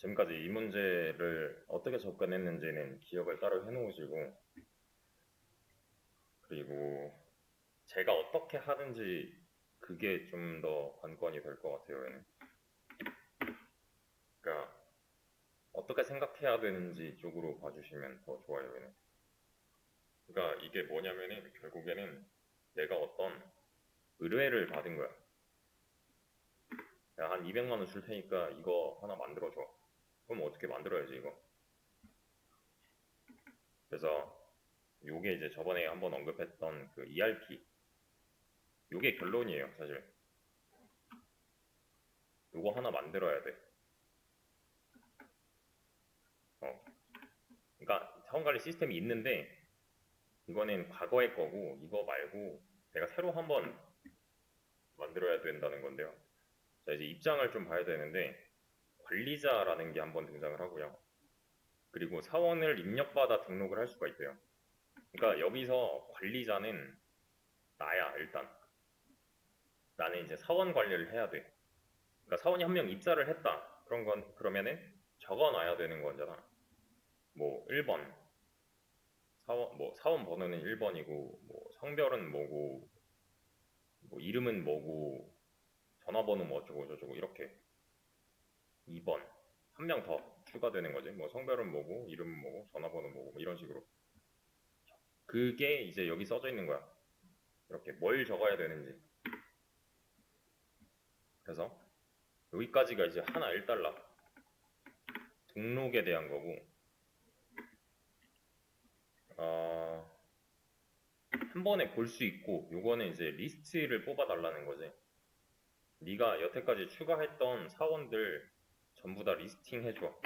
지금까지 이 문제를 어떻게 접근했는지는 기억을 따로 해놓으시고, 그리고 제가 어떻게 하는지 그게 좀 더 관건이 될 것 같아요, 얘는. 그러니까 어떻게 생각해야 되는지 쪽으로 봐주시면 더 좋아요, 얘는. 그러니까 이게 뭐냐면은 결국에는 내가 어떤 의뢰를 받은 거야. 야, 한 200만 원 줄 테니까 이거 하나 만들어줘. 그럼 어떻게 만들어야지, 이거. 그래서 요게 이제 저번에 한번 언급했던 그 ERP. 요게 결론이에요, 사실. 요거 하나 만들어야 돼. 그러니까 자원관리 시스템이 있는데 이거는 과거의 거고 이거 말고 내가 새로 한번 만들어야 된다는 건데요. 자, 이제 입장을 좀 봐야 되는데 관리자라는 게 한번 등장을 하고요. 그리고 사원을 입력받아 등록을 할 수가 있대요. 그러니까 여기서 관리자는 나야, 일단. 나는 이제 사원 관리를 해야 돼. 그러니까 사원이 한 명 입사를 했다. 그러면은 적어놔야 되는 거잖아. 뭐 1번 사원 번호는 1번이고 뭐 성별은 뭐고 뭐 이름은 뭐고 전화번호 뭐 어쩌고 저쩌고 이렇게 2번 한 명 더 추가되는 거지. 뭐 성별은 뭐고 이름은 뭐고 전화번호 뭐고 뭐 이런 식으로. 그게 이제 여기 써져 있는 거야. 이렇게 뭘 적어야 되는지. 그래서 여기까지가 이제 하나 1달러 등록에 대한 거고, 한 번에 볼 수 있고 요거는 이제 리스트를 뽑아 달라는 거지. 네가 여태까지 추가했던 사원들 전부 다 리스팅 해줘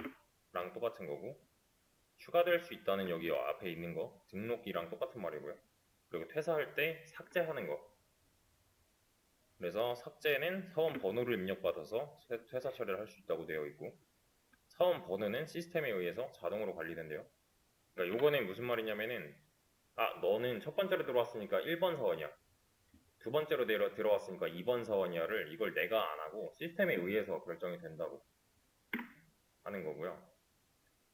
랑 똑같은 거고, 추가될 수 있다는 여기 앞에 있는 거 등록이랑 똑같은 말이고요. 그리고 퇴사할 때 삭제하는 거. 그래서 삭제는 사원 번호를 입력받아서 퇴사 처리를 할 수 있다고 되어 있고, 사원 번호는 시스템에 의해서 자동으로 관리된대요. 그러니까 요거는 무슨 말이냐면은, 너는 첫 번째로 들어왔으니까 1번 사원이야. 두 번째로 들어왔으니까 2번 사원이야를 이걸 내가 안 하고 시스템에 의해서 결정이 된다고 하는 거고요.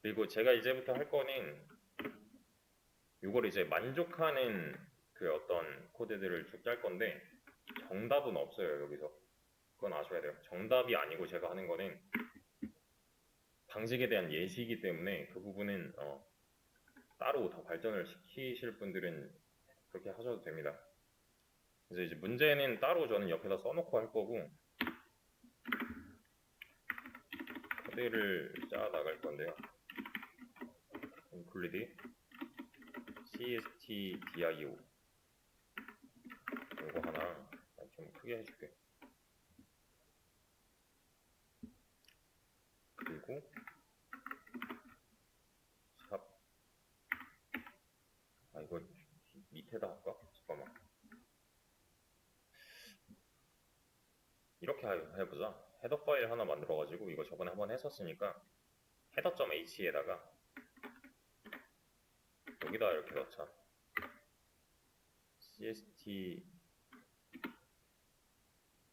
그리고 제가 이제부터 할 거는 이걸 이제 만족하는 그 어떤 코드들을 쭉 짤 건데 정답은 없어요, 여기서. 그건 아셔야 돼요. 정답이 아니고 제가 하는 거는 방식에 대한 예시이기 때문에 그 부분은 따로 더 발전을 시키실 분들은 그렇게 하셔도 됩니다. 그래서 이제 문제는 따로 저는 옆에다 써놓고 할 거고 코드를 짜 나갈 건데요. include cstdio 이거 하나 좀 크게 해줄게. 그리고 샵 이거 밑에다 할까? 잠깐만. 이렇게 해보자. 헤더 파일 하나 만들어가지고 이거 저번에 한번 했었으니까 header.h에다가 여기다 이렇게 넣자. cst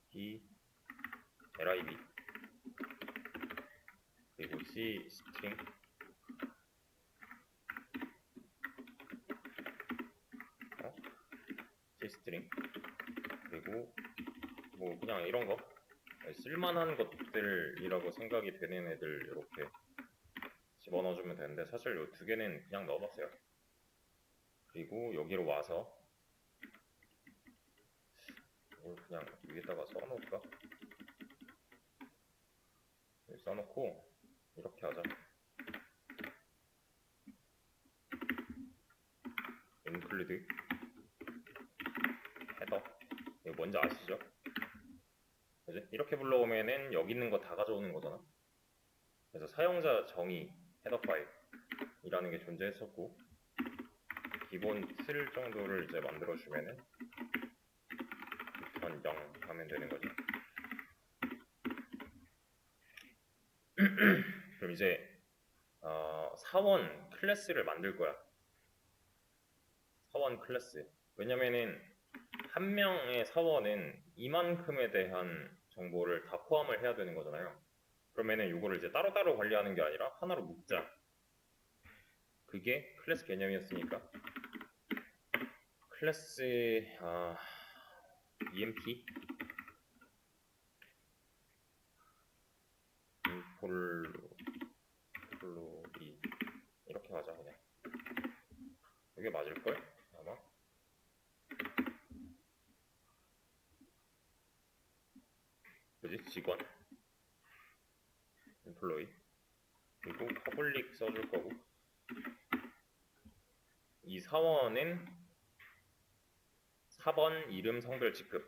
d lib 그리고 c string c string 그리고 뭐 그냥 이런 거 쓸만한 것들이라고 생각이 되는 애들 이렇게 집어넣어주면 되는데 사실 이 두 개는 그냥 넣어봤어요. 그리고 여기로 와서 이걸 그냥 위에다가 써놓을까? 여기 써놓고 이렇게 하자. include header 이거 뭔지 아시죠? 그지? 이렇게 불러오면은 여기 있는 거 다 가져오는 거잖아. 그래서 사용자 정의 헤더 파일이라는 게 존재했었고 기본 틀 정도를 이제 만들어주면은 return 0 하면 되는 거죠. 그럼 이제 사원 클래스를 만들 거야. 사원 클래스. 왜냐면은 한 명의 사원은 이만큼에 대한 정보를 다 포함을 해야 되는 거잖아요. 그러면은 이거를 이제 따로따로 관리하는 게 아니라 하나로 묶자. 그게 클래스 개념이었으니까 클래스 EMP 인폴로이 이렇게 하자. 그냥 이게 맞을걸? 아마 뭐지? 직원 인플로이 그리고 퍼블릭 써줄 거고 이 사원은 4번 이름 성별 직급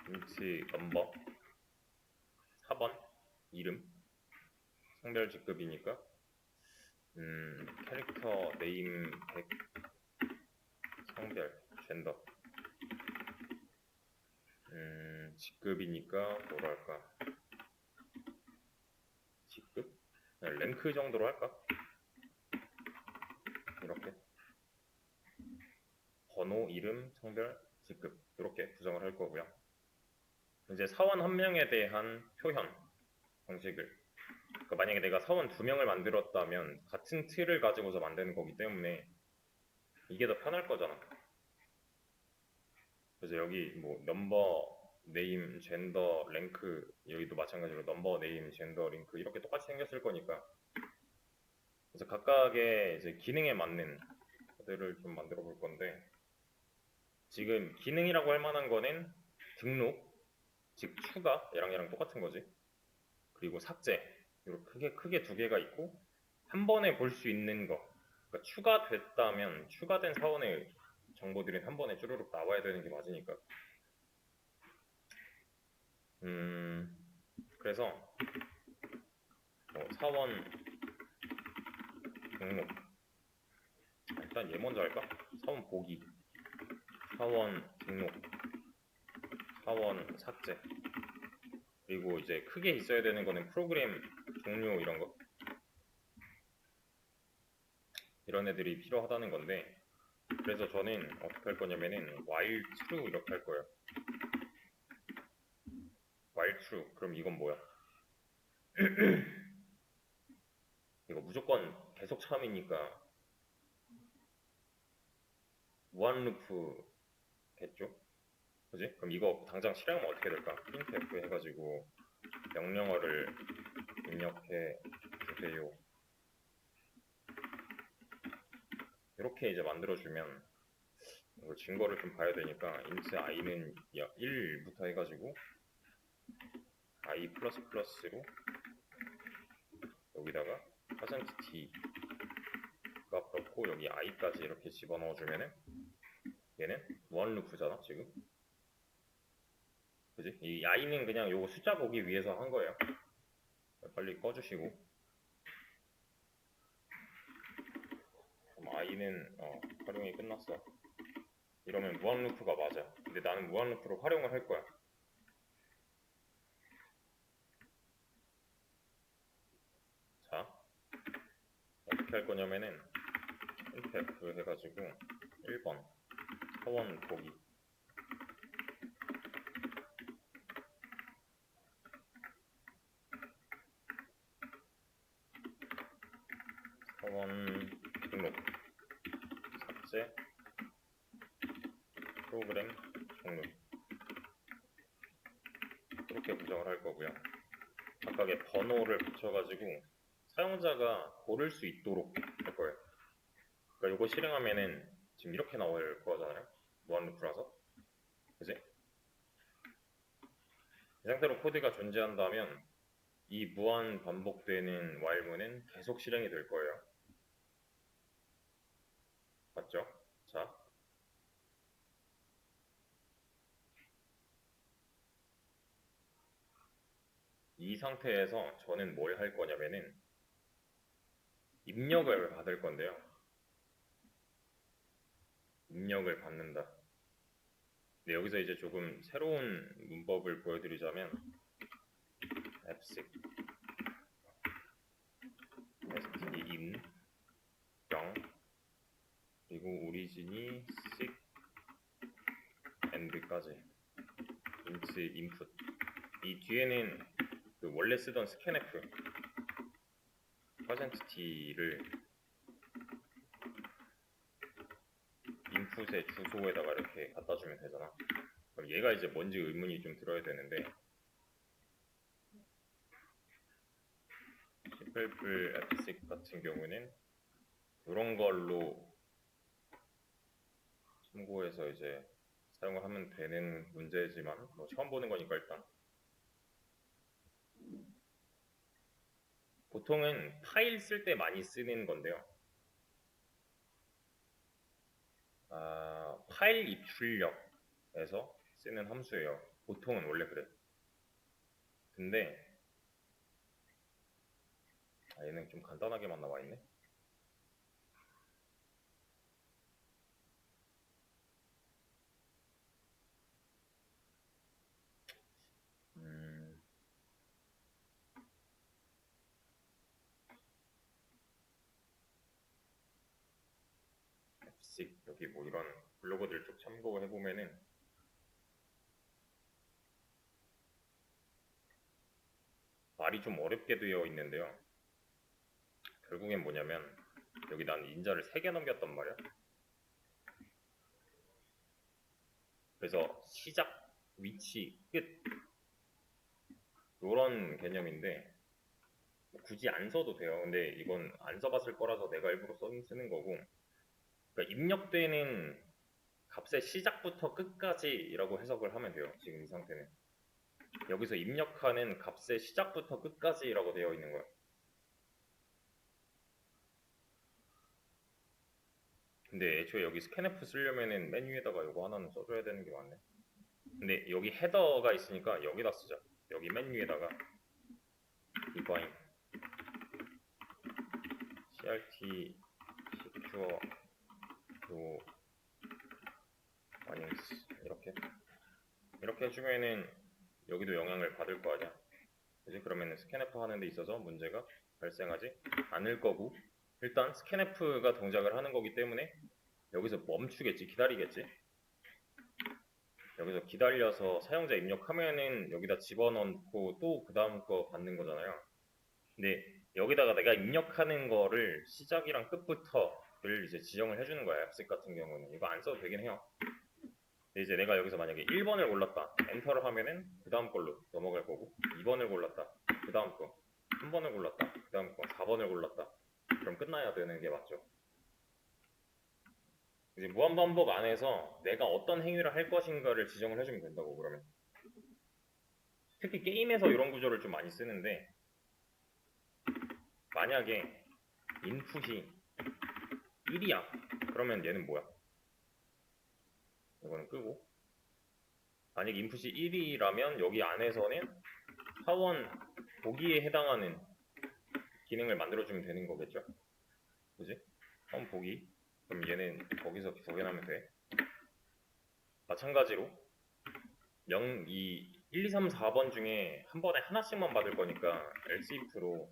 인트 넘버 4번 이름 성별 직급이니까 캐릭터 네임 100 성별 젠더 직급이니까 뭐랄까 직급? 그냥 랭크 정도로 할까? 이렇게 번호, 이름, 성별, 직급 이렇게 구성을 할 거고요. 이제 사원 한 명에 대한 표현 방식을 그러니까 만약에 내가 사원 2명을 만들었다면 같은 틀을 가지고서 만드는 거기 때문에 이게 더 편할 거잖아. 그래서 여기 뭐 넘버, 네임, 젠더, 랭크 여기도 마찬가지로 넘버, 네임, 젠더, 랭크 이렇게 똑같이 생겼을 거니까 그래서 각각의 이제 기능에 맞는 것들을 좀 만들어 볼 건데 지금 기능이라고 할 만한 거는 등록, 즉 추가 얘랑 똑같은 거지. 그리고 삭제 이렇게 크게 두 개가 있고 한 번에 볼 수 있는 거 그러니까 추가됐다면 추가된 사원의 정보들은 한 번에 쭈루룩 나와야 되는 게 맞으니까 그래서 사원 등록 일단 얘 먼저 할까? 사원 보기 사원 등록 사원 삭제 그리고 이제 크게 있어야 되는 거는 프로그램 종료 이런 거 이런 애들이 필요하다는 건데 그래서 저는 어떻게 할 거냐면은 while true 이렇게 할 거예요. while true 그럼 이건 뭐야? 이거 무조건 계속 참이니까 무한 루프겠죠? 그지? 그럼 이거 당장 실행하면 어떻게 될까? printf 해가지고 명령어를 입력해 주세요. 이렇게 이제 만들어주면 이거 증거를 좀 봐야 되니까 int i는 1부터 해가지고 i++로 여기다가 %t 값 넣고 여기 i까지 이렇게 집어넣어주면은 얘는 무한 루프잖아 지금. 그지? 이 i는 그냥 요거 숫자 보기 위해서 한 거예요. 빨리 꺼주시고. 그럼 i는 활용이 끝났어. 이러면 무한 루프가 맞아. 근데 나는 무한 루프로 활용을 할 거야. 자, 어떻게 할 거냐면은 printf 해가지고 1번 사원 보기 사원 등록 삭제 프로그램 종료 이렇게 구성을 할 거고요. 각각의 번호를 붙여가지고 사용자가 고를 수 있도록 할 거예요. 그러니까 이거 실행하면은 지금 이렇게 나올 거잖아요. 무한 루프라서. 그지? 이 상태로 코드가 존재한다면 이 무한 반복되는 while문은 계속 실행이 될 거예요. 맞죠? 자, 이 상태에서 저는 뭘 할 거냐면은 입력을 받을 건데요. 입력을 받는다. 근데 여기서 이제 조금 새로운 문법을 보여드리자면 앱식 st인 0 그리고 오리진이 6 end까지 int input 이 뒤에는 그 원래 쓰던 scanf %t를 인풋의 주소에다가 이렇게 갖다 주면 되잖아. 그럼 얘가 이제 뭔지 의문이 좀 들어야 되는데 C++ 앱식 같은 경우는 이런 걸로 참고해서 이제 사용을 하면 되는 문제지만 뭐 처음 보는 거니까 일단 보통은 파일 쓸 때 많이 쓰는 건데요. 파일 입출력에서 쓰는 함수예요. 보통은 원래 그래. 근데 얘는 좀 간단하게만 나와 있네. 여기 뭐 이런 블로그들 쭉 참고해 보면은 말이 좀 어렵게 되어 있는데요. 결국엔 뭐냐면 여기 난 인자를 3개 넘겼단 말이야. 그래서 시작, 위치, 끝 이런 개념인데 굳이 안 써도 돼요. 근데 이건 안 써봤을 거라서 내가 일부러 쓰는 거고, 그러니까 입력되는 값의 시작부터 끝까지라고 해석을 하면 돼요. 지금 이 상태는 여기서 입력하는 값의 시작부터 끝까지라고 되어 있는 거예요. 근데 애초에 여기 scanf 쓰려면은 맨 위에다가 이거 하나는 써줘야 되는 게 맞네. 근데 여기 헤더가 있으니까 여기다 쓰자. 여기 맨 위에다가 define crt secure to warnings 이렇게 해주면은 여기도 영향을 받을 거 아니야. 그지? 그러면은 scanf 하는 데 있어서 문제가 발생하지 않을 거고, 일단 scanf가 동작을 하는 거기 때문에 여기서 멈추겠지, 기다리겠지. 여기서 기다려서 사용자 입력하면은 여기다 집어넣고 또 그 다음 거 받는 거잖아요. 근데 여기다가 내가 입력하는 거를 시작이랑 끝부터를 이제 지정을 해주는 거야. 앱식 같은 경우는 이거 안 써도 되긴 해요. 근데 이제 내가 여기서 만약에 1번을 골랐다, 엔터를 하면은 그 다음 걸로 넘어갈 거고, 2번을 골랐다, 그 다음 거, 3번을 골랐다, 그 다음 거, 4번을 골랐다, 그럼 끝나야 되는 게 맞죠. 이제 무한반복 안에서 내가 어떤 행위를 할 것인가를 지정을 해주면 된다고. 그러면 특히 게임에서 이런 구조를 좀 많이 쓰는데, 만약에 인풋이 1이야 그러면 얘는 뭐야? 이거는 끄고, 만약 인풋이 1이라면 여기 안에서는 사원 보기에 해당하는 기능을 만들어주면 되는 거겠죠? 그지? 사원 보기, 그럼 얘는 거기서 적용하면 돼. 마찬가지로 1, 2, 3, 4번 중에 한 번에 하나씩만 받을 거니까 else if로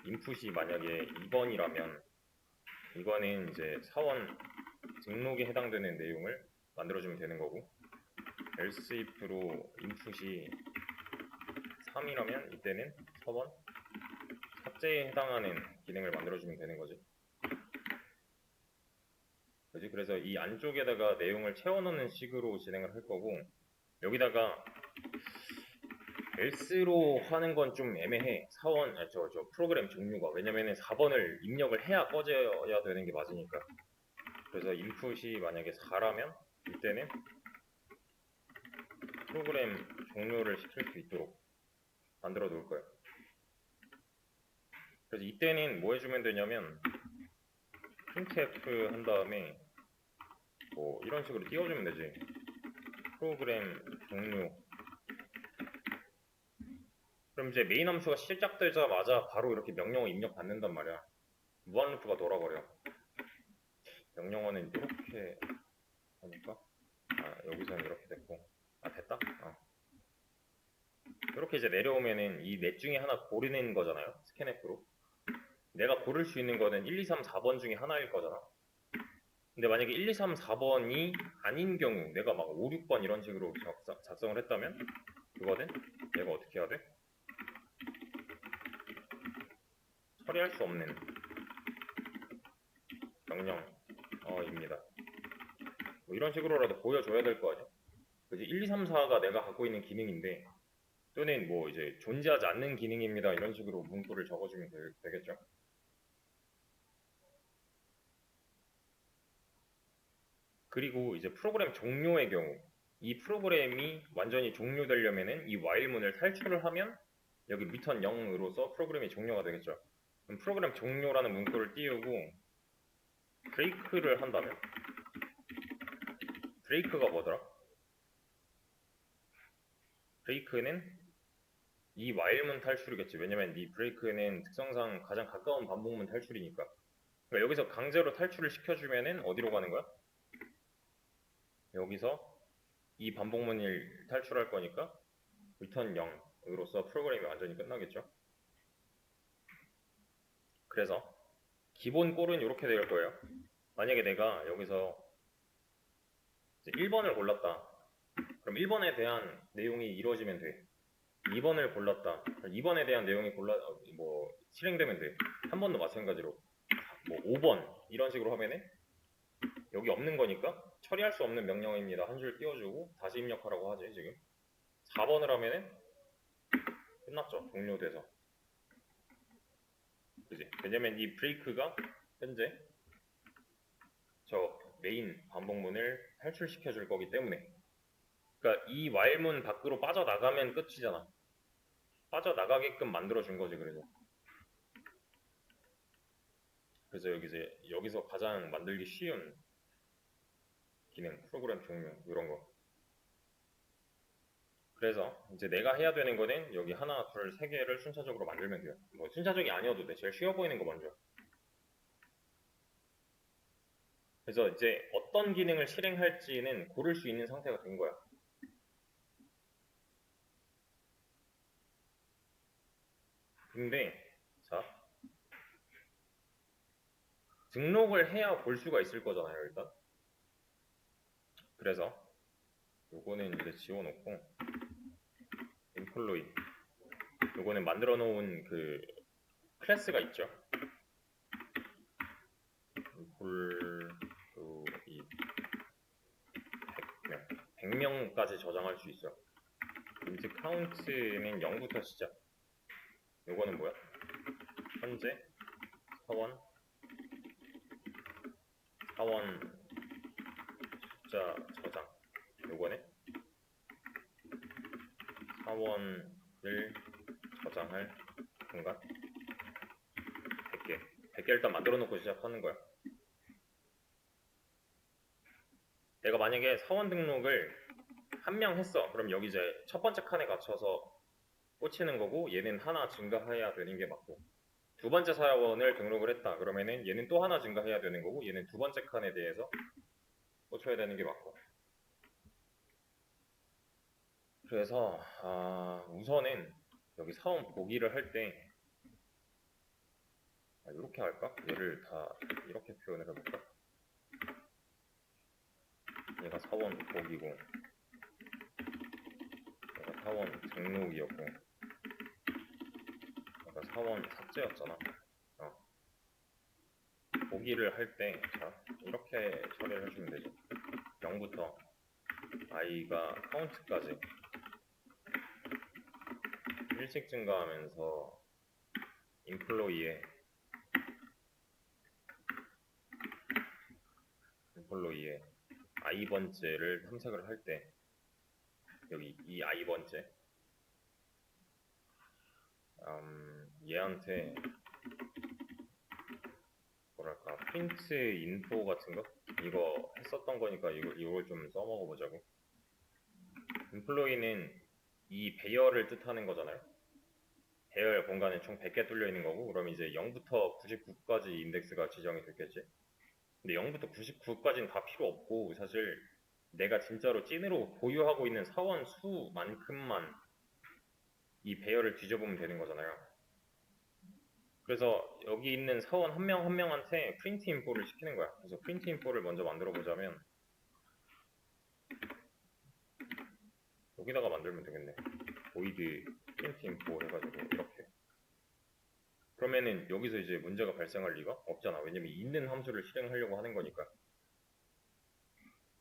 인풋이 만약에 2번이라면 이거는 이제 사원 등록에 해당되는 내용을 만들어주면 되는 거고, else if로 인풋이 3이라면 이때는 사원 삭제에 해당하는 기능을 만들어주면 되는 거지. 그지? 그래서 이 안쪽에다가 내용을 채워넣는 식으로 진행을 할 거고, 여기다가 else로 하는 건 좀 애매해. 사원, 저 프로그램 종류가. 왜냐면은 4번을 입력을 해야 꺼져야 되는 게 맞으니까. 그래서 인풋이 만약에 4라면 이때는 프로그램 종료를 시킬 수 있도록 만들어 놓을 거예요. 그래서 이때는 뭐 해주면 되냐면 printf 한 다음에 뭐 이런 식으로 띄워주면 되지. 프로그램 종료. 그럼 이제 메인 함수가 시작되자마자 바로 이렇게 명령어 입력 받는단 말이야. 무한 루프가 돌아버려. 명령어는 이렇게 하니까 여기서는 이렇게 됐고, 됐다? 이렇게 이제 내려오면은 이 넷 중에 하나 고르는 거잖아요. 스캔f로 내가 고를 수 있는 거는 1, 2, 3, 4번 중에 하나일 거잖아. 근데 만약에 1, 2, 3, 4번이 아닌 경우 내가 막 5, 6번 이런 식으로 작성을 했다면 그거는 내가 어떻게 해야 돼? 처리할 수 없는 명령어입니다. 뭐 이런 식으로라도 보여줘야 될 거 아니야? 그지? 1, 2, 3, 4가 내가 갖고 있는 기능인데 또는 뭐 이제 존재하지 않는 기능입니다. 이런 식으로 문구를 적어주면 되겠죠? 그리고 이제 프로그램 종료의 경우 이 프로그램이 완전히 종료되려면은 이 while문을 탈출을 하면 여기 return 0으로서 프로그램이 종료가 되겠죠. 그럼 프로그램 종료라는 문구를 띄우고 break를 한다면 break가 뭐더라? break는 이 while문 탈출이겠지. 왜냐면 이 break는 특성상 가장 가까운 반복문 탈출이니까. 그러니까 여기서 강제로 탈출을 시켜주면은 어디로 가는 거야? 여기서 이 반복문을 탈출할 거니까 return 0으로서 프로그램이 완전히 끝나겠죠. 그래서 기본 꼴은 이렇게 될 거예요. 만약에 내가 여기서 1번을 골랐다. 그럼 1번에 대한 내용이 이루어지면 돼. 2번을 골랐다. 2번에 대한 내용이 실행되면 돼. 한 번도 마찬가지로 뭐 5번 이런 식으로 하면은 여기 없는 거니까 처리할 수 없는 명령입니다. 한 줄 띄워주고 다시 입력하라고 하지 지금. 4번을 하면은 끝났죠. 종료돼서. 그지? 왜냐면 이 브레이크가 현재 저 메인 반복문을 탈출시켜 줄 거기 때문에. 그러니까 이 while문 밖으로 빠져나가면 끝이잖아. 빠져나가게끔 만들어 준 거지. 그래서 여기서 가장 만들기 쉬운 기능, 프로그램 종류 이런 거. 그래서 이제 내가 해야 되는 거는 여기 하나, 둘, 세 개를 순차적으로 만들면 돼요. 뭐 순차적이 아니어도 돼. 제일 쉬워 보이는 거 먼저. 그래서 이제 어떤 기능을 실행할지는 고를 수 있는 상태가 된 거야. 근데 자, 등록을 해야 볼 수가 있을 거잖아요, 일단. 그래서 요거는 이제 지워놓고 employee 요거는 만들어 놓은 그 클래스가 있죠. employee 100명까지 저장할 수 있어. int count는 0부터 시작. 요거는 뭐야? 현재 사원 숫자 저장. 요거는 사원을 저장할 공간 100개. 100개 일단 만들어 놓고 시작하는 거야. 내가 만약에 사원 등록을 한 명 했어. 그럼 여기 이제 첫 번째 칸에 맞춰서 꽂히는 거고 얘는 하나 증가해야 되는 게 맞고 두 번째 사원을 등록을 했다. 그러면은 얘는 또 하나 증가해야 되는 거고 얘는 두 번째 칸에 대해서 꽂혀야 되는 게 맞고. 그래서 우선은 여기 사원 보기를 할 때 이렇게 할까? 얘를 다 이렇게 표현을 해볼까? 얘가 사원 보기고 얘가 사원 등록이었고 얘가 사원 삭제였잖아. 보기를 할 때 이렇게 처리를 해주면 되죠. 0부터 i가 카운트까지 일씩 증가하면서 employee의 i번째를 탐색을 할 때 여기 이 i번째 얘한테 뭐랄까 프린트 인포 같은 거 이거 했었던 거니까 이걸 좀 써먹어 보자고. employee는 이 배열을 뜻하는 거잖아요. 배열 공간에 총 100개 뚫려 있는 거고 그럼 이제 0부터 99까지 인덱스가 지정이 됐겠지. 근데 0부터 99까지는 다 필요 없고 사실 내가 진짜로 찐으로 보유하고 있는 사원 수만큼만 이 배열을 뒤져보면 되는 거잖아요. 그래서 여기 있는 사원 한 명 한 명한테 프린트 인포를 시키는 거야. 그래서 프린트 인포를 먼저 만들어 보자면 여기다가 만들면 되겠네. void 프린트 인포 해가지고 이렇게. 그러면은 여기서 이제 문제가 발생할 리가 없잖아. 왜냐면 있는 함수를 실행하려고 하는 거니까.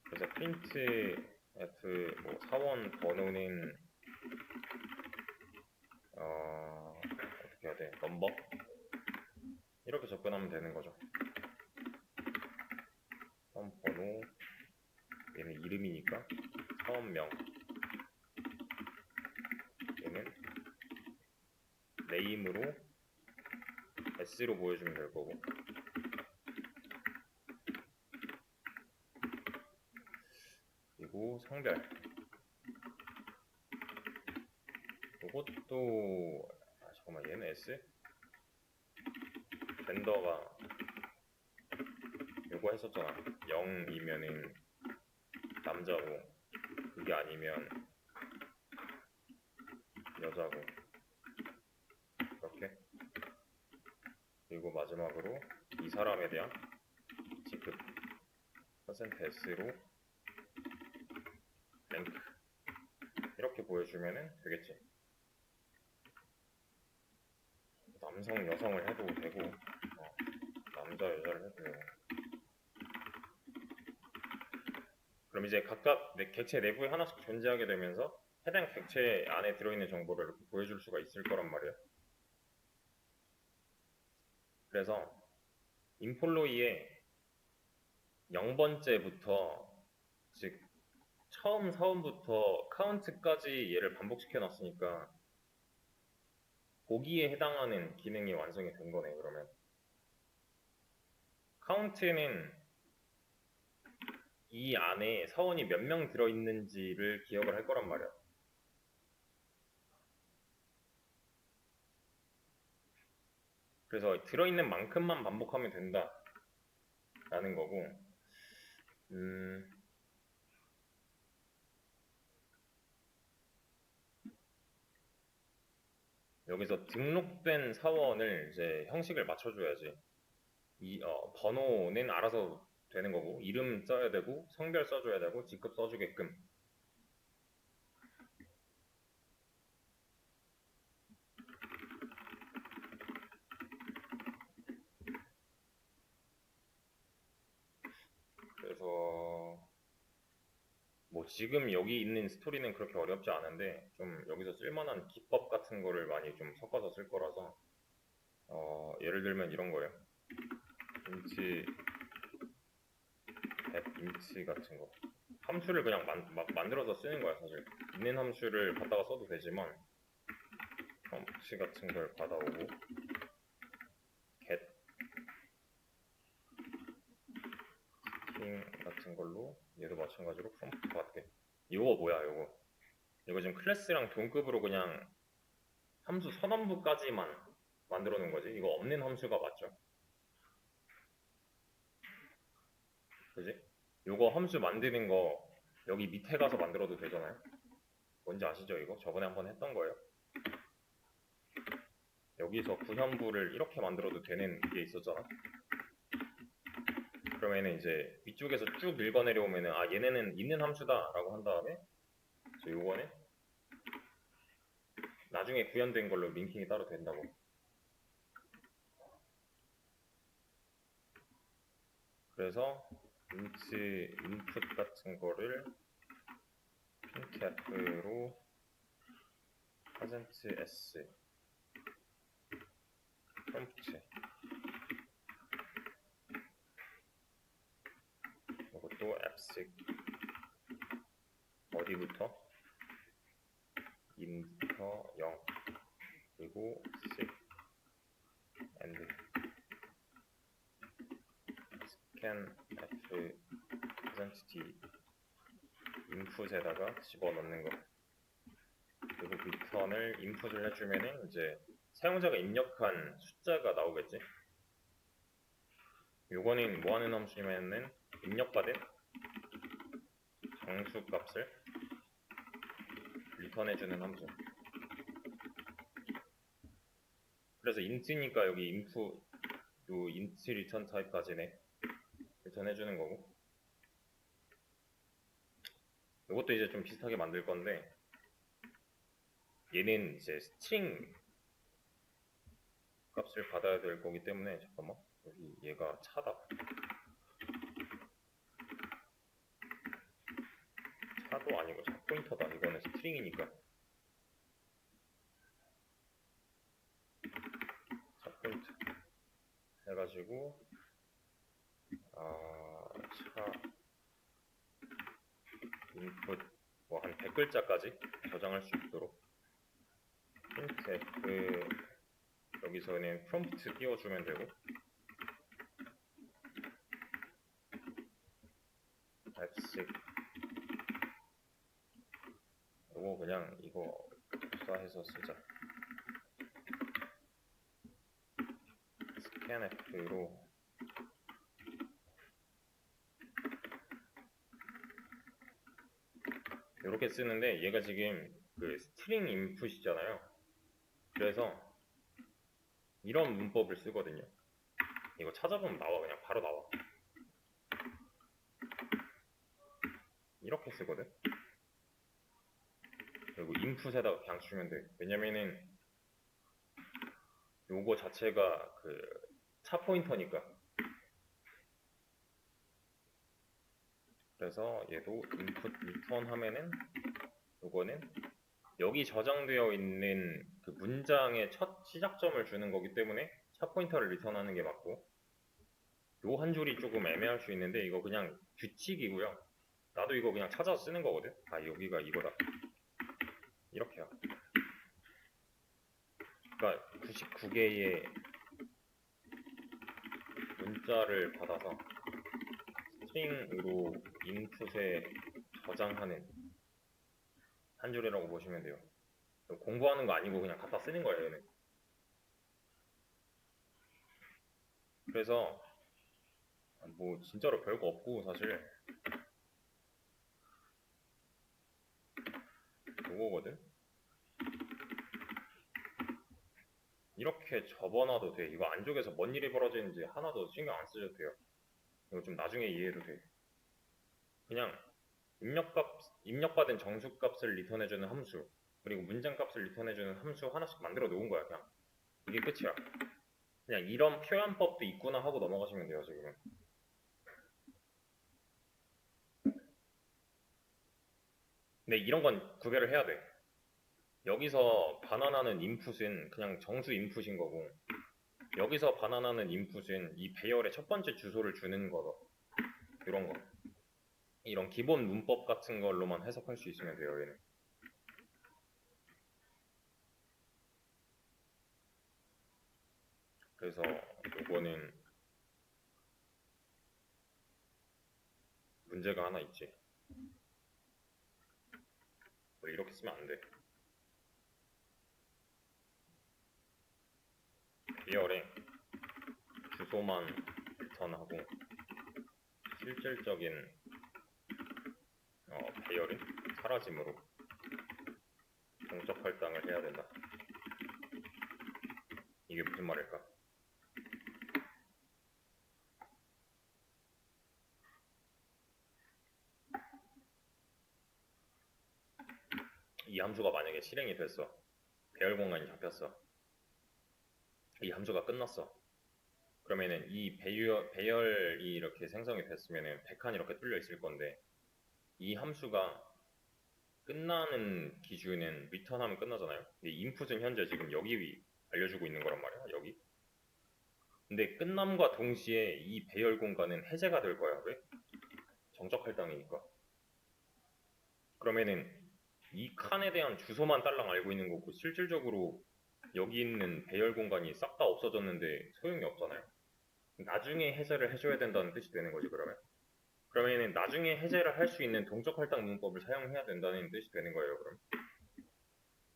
그래서 print f 뭐 사원 번호는 어떻게 해야 돼? 넘버 이렇게 접근하면 되는 거죠. 사원 번호 얘는 이름이니까 사원명 얘는 name으로 s로 보여주면 될 거고 그리고 성별 이것도 잠깐만 얘는 s 젠더가 요거 했었잖아. 0이면은 남자고 그게 아니면 여자고 이렇게. 그리고 마지막으로 이 사람에 대한 직급 %s로 랭크 이렇게 보여주면은 되겠지. 남성 여성을 해도 되고 남자 여자를 해도 되고. 그럼 이제 각각 객체 내부에 하나씩 존재하게 되면서 해당 객체 안에 들어있는 정보를 이렇게 보여줄 수가 있을 거란 말이야. 그래서 인폴로이의 0번째부터 즉 처음 사원부터 카운트까지 얘를 반복시켜 놨으니까 보기에 해당하는 기능이 완성이 된 거네. 그러면 카운트는 이 안에 사원이 몇 명 들어있는지를 기억을 할 거란 말이야. 그래서 들어있는 만큼만 반복하면 된다 라는 거고 여기서 등록된 사원을 이제 형식을 맞춰줘야지. 이 번호는 알아서 되는 거고 이름 써야 되고 성별 써줘야 되고 직급 써주게끔. 그래서 뭐 지금 여기 있는 스토리는 그렇게 어렵지 않은데 좀 여기서 쓸만한 기법 같은 거를 많이 좀 섞어서 쓸 거라서 예를 들면 이런 거예요. 인치 인치 같은 거 함수를 그냥 만들어서 쓰는 거야. 사실 있는 함수를 갖다가 써도 되지만 인치 같은 걸 받아오고 get string 같은 걸로 얘도 마찬가지로 프롬프트 받게. 이거 뭐야 이거 지금 클래스랑 동급으로 그냥 함수 선언부까지만 만들어 놓은 거지. 이거 없는 함수가 맞죠? 그지? 요거 함수 만드는 거 여기 밑에 가서 만들어도 되잖아요. 뭔지 아시죠? 이거 저번에 한번 했던 거예요. 여기서 구현부를 이렇게 만들어도 되는 게 있었잖아. 그러면은 이제 위쪽에서 쭉 읽어 내려오면은 얘네는 있는 함수다 라고 한 다음에 요거는 나중에 구현된 걸로 링킹이 따로 된다고. 그래서 인치 인풋 같은 거를 printf로 %s 프롬프트 이것도 앱식 어디부터? 인부터 0 그리고 sig and scan f %t 인풋에다가 집어넣는 거. 그리고 리턴을 인풋을 해주면은 이제 사용자가 입력한 숫자가 나오겠지. 요거는 뭐 하는 함수냐면은 입력받은 정수 값을 리턴해주는 함수. 그래서 int니까 여기 inf 요 int return 타입까지네 리턴 해주는 거고, 이것도 이제 좀 비슷하게 만들 건데 얘는 이제 스트링 값을 받아야 될 거기 때문에, 잠깐만, 여기 얘가 차다. 차도 아니고 차 포인터다. 이거는 스트링이니까. 차 포인트 해가지고 차 인풋 뭐 한 100글자까지 저장할 수 있도록 printf 여기서는 프롬프트 띄워주면 되고, f6 요거 그냥 이거 복사해서 쓰자. scanf로 이렇게 쓰는데, 얘가 지금 그 스트링 인풋이잖아요. 그래서 이런 문법을 쓰거든요. 이거 찾아보면 나와. 그냥 바로 나와. 이렇게 쓰거든. 그리고 인풋에다가 그냥 주면 돼. 왜냐면은 요거 자체가 그 차 포인터니까. 그래서 얘도 input return 하면은 요거는 여기 저장되어 있는 그 문장의 첫 시작점을 주는 거기 때문에 차 포인터를 리턴하는 게 맞고, 요 한 줄이 조금 애매할 수 있는데 이거 그냥 규칙이고요. 나도 이거 그냥 찾아서 쓰는 거거든. 여기가 이거다. 이렇게요. 그러니까 99개의 문자를 받아서 스트링으로 인풋에 저장하는 한 줄이라고 보시면 돼요. 공부하는 거 아니고 그냥 갖다 쓰는 거예요, 얘는. 그래서 뭐 진짜로 별거 없고, 사실 요거거든. 이렇게 접어놔도 돼. 이거 안쪽에서 뭔 일이 벌어지는지 하나도 신경 안 쓰셔도 돼요. 이거 좀 나중에 이해해도 돼. 그냥 입력받은 정수값을 리턴해주는 함수, 그리고 문장값을 리턴해주는 함수 하나씩 만들어 놓은 거야. 그냥 이게 끝이야. 그냥 이런 표현법도 있구나 하고 넘어가시면 돼요, 지금은. 근데 이런 건 구별을 해야 돼. 여기서 반환하는 인풋은 그냥 정수 인풋인 거고, 여기서 반환하는 인풋은 이 배열의 첫 번째 주소를 주는 거. 이런 거. 이런 기본 문법 같은 걸로만 해석할 수 있으면 돼요, 얘는. 그래서 요거는 문제가 하나 있지. 이렇게 쓰면 안 돼. 배열에 주소만 리턴하고 실질적인 배열은 사라짐으로 동적 할당을 해야 된다. 이게 무슨 말일까? 이 함수가 만약에 실행이 됐어. 배열 공간이 잡혔어. 이 함수가 끝났어. 그러면은 이 배열이 이렇게 생성이 됐으면은 100칸 이렇게 뚫려 있을 건데, 이 함수가 끝나는 기준은 리턴하면 끝나잖아요. 인풋은 현재 지금 여기 알려주고 있는 거란 말이야, 여기. 근데 끝남과 동시에 이 배열 공간은 해제가 될 거야. 왜? 정적 할당이니까. 그러면은 이 칸에 대한 주소만 딸랑 알고 있는 거고, 실질적으로 여기 있는 배열 공간이 싹 다 없어졌는데 소용이 없잖아요. 나중에 해제를 해줘야 된다는 뜻이 되는 거지, 그러면. 그러면은 나중에 해제를 할 수 있는 동적 할당 문법을 사용해야 된다는 뜻이 되는 거예요, 그럼.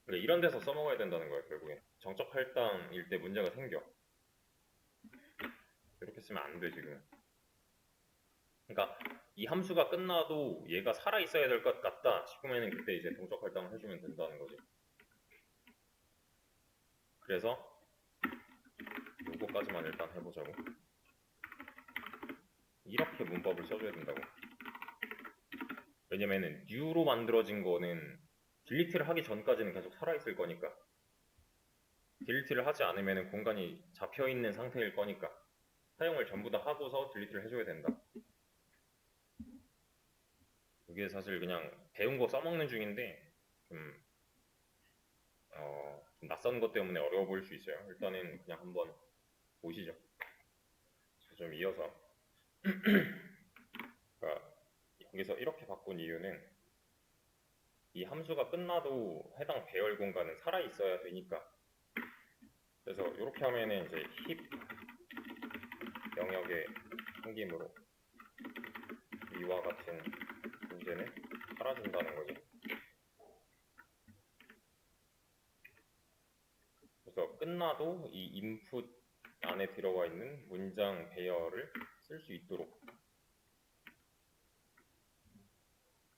그러니까 이런 데서 써먹어야 된다는 거예요, 결국에. 정적 할당일 때 문제가 생겨. 이렇게 쓰면 안 돼, 지금. 그러니까 이 함수가 끝나도 얘가 살아 있어야 될 것 같다 싶으면 그때 이제 동적 할당을 해주면 된다는 거지. 그래서 여기까지만 일단 해보자고. 이렇게 문법을 써줘야 된다고. 왜냐면은 new로 만들어진 거는 딜리트를 하기 전까지는 계속 살아있을 거니까, 딜리트를 하지 않으면 공간이 잡혀있는 상태일 거니까 사용을 전부 다 하고서 딜리트를 해줘야 된다. 이게 사실 그냥 배운 거 써먹는 중인데 좀, 좀 낯선 것 때문에 어려워 보일 수 있어요. 일단은 그냥 한번 보시죠. 좀 이어서 그러니까 여기서 이렇게 바꾼 이유는 이 함수가 끝나도 해당 배열 공간은 살아있어야 되니까. 그래서 이렇게 하면은 이제 힙 영역의 생김으로 이와 같은 문제는 사라진다는 거지. 그래서 끝나도 이 인풋 안에 들어가 있는 문장 배열을 쓸 수 있도록.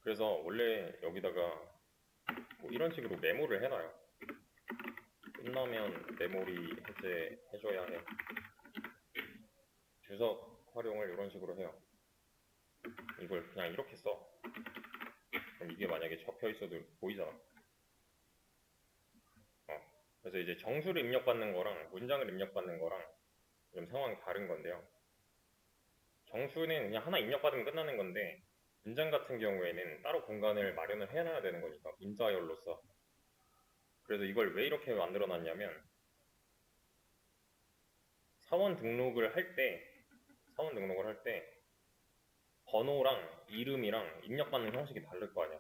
그래서 원래 여기다가 뭐 이런 식으로 메모를 해놔요. 끝나면 메모리 해제해줘야 해. 주석 활용을 이런 식으로 해요. 이걸 그냥 이렇게 써. 그럼 이게 만약에 접혀 있어도 보이잖아. 그래서 이제 정수를 입력받는 거랑 문장을 입력받는 거랑 좀 상황이 다른 건데요. 정수는 그냥 하나 입력받으면 끝나는 건데, 문장 같은 경우에는 따로 공간을 마련을 해놔야 되는 거니까, 문자열로서. 그래서 이걸 왜 이렇게 만들어 놨냐면, 사원 등록을 할 때 번호랑 이름이랑 입력받는 형식이 다를 거 아니야.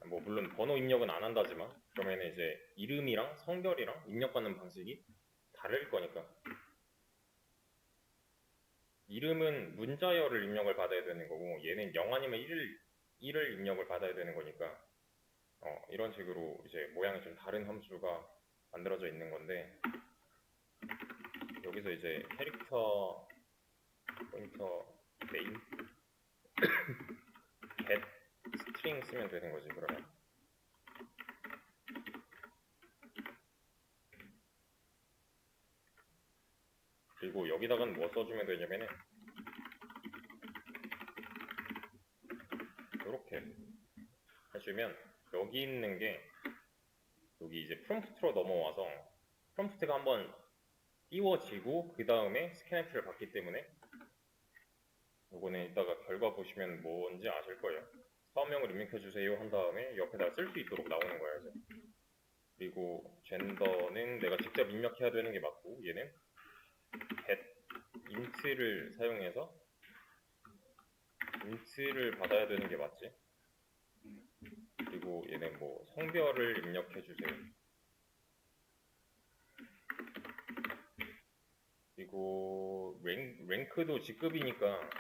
뭐 물론 번호 입력은 안 한다지만 그러면 이제 이름이랑 성별이랑 입력받는 방식이 다를 거니까. 이름은 문자열을 입력을 받아야 되는 거고, 얘는 0 아니면 1을 입력을 받아야 되는 거니까, 이런 식으로 이제 모양이 좀 다른 함수가 만들어져 있는 건데, 여기서 이제 캐릭터 포인터 네임 get string 쓰면 되는 거지. 그러면 그리고 여기다가는 뭐 써주면 되냐면은 이렇게 해주면, 여기 있는 게 여기 이제 프롬프트로 넘어와서 프롬프트가 한번 띄워지고 그 다음에 스캔F를 받기 때문에, 요거는 이따가 결과 보시면 뭔지 아실 거예요. 사업명을 입력해주세요 한 다음에 옆에다 쓸 수 있도록 나오는 거예요. 이제. 그리고 젠더는 내가 직접 입력해야 되는 게 맞고, 얘는 get int를 사용해서 int를 받아야 되는 게 맞지. 그리고 얘는 뭐 성별을 입력해주세요. 그리고 랭크도 직급이니까